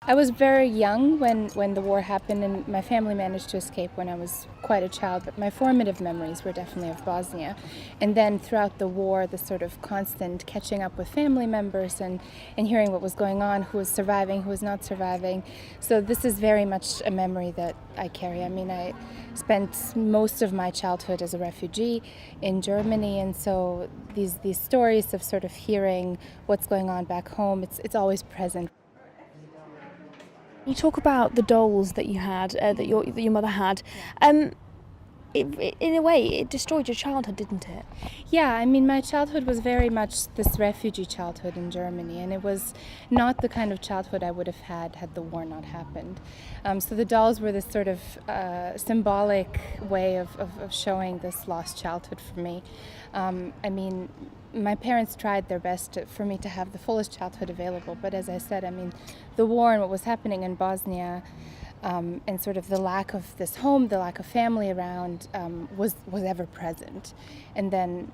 I was very young when the war happened, and my family managed to escape when I was quite a child, but my formative memories were definitely of Bosnia. And then throughout the war, the sort of constant catching up with family members and hearing what was going on, who was surviving, who was not surviving. So this is very much a memory that I carry. I mean, I spent most of my childhood as a refugee in Germany, and so these stories of sort of hearing what's going on back home, it's always present. You talk about the dolls that you had, that your mother had. In a way, it destroyed your childhood, didn't it? Yeah, I mean, my childhood was very much this refugee childhood in Germany, and it was not the kind of childhood I would have had the war not happened. So the dolls were this sort of symbolic way of showing this lost childhood for me. I mean, my parents tried their best for me to have the fullest childhood available, but as I said, I mean, the war and what was happening in Bosnia, and sort of the lack of this home, the lack of family around, was ever present. And then,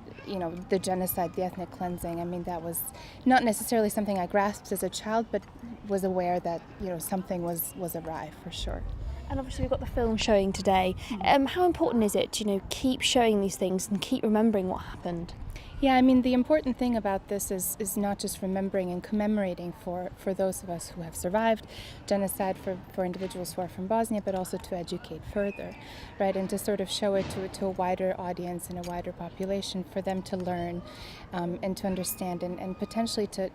the genocide, the ethnic cleansing, I mean, that was not necessarily something I grasped as a child, but was aware that, something was awry for sure. And obviously we've got the film showing today. How important is it to, keep showing these things and keep remembering what happened? Yeah, I mean, the important thing about this is not just remembering and commemorating for those of us who have survived genocide, for individuals who are from Bosnia, but also to educate further, right? And to sort of show it to a wider audience and a wider population for them to learn and to understand and potentially to,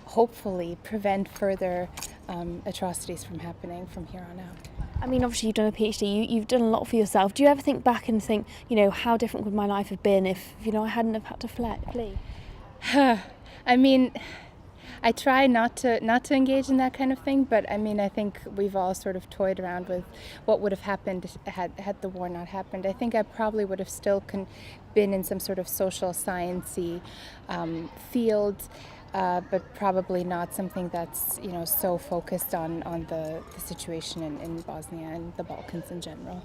hopefully prevent further atrocities from happening from here on out. I mean, obviously you've done a PhD, you've done a lot for yourself. Do you ever think back and think, how different would my life have been if, I hadn't have had to flee? I mean, I try not to engage in that kind of thing, but I mean, I think we've all sort of toyed around with what would have happened had the war not happened. I think I probably would have still been in some sort of social sciencey field. But probably not something that's so focused on the situation in Bosnia and the Balkans in general.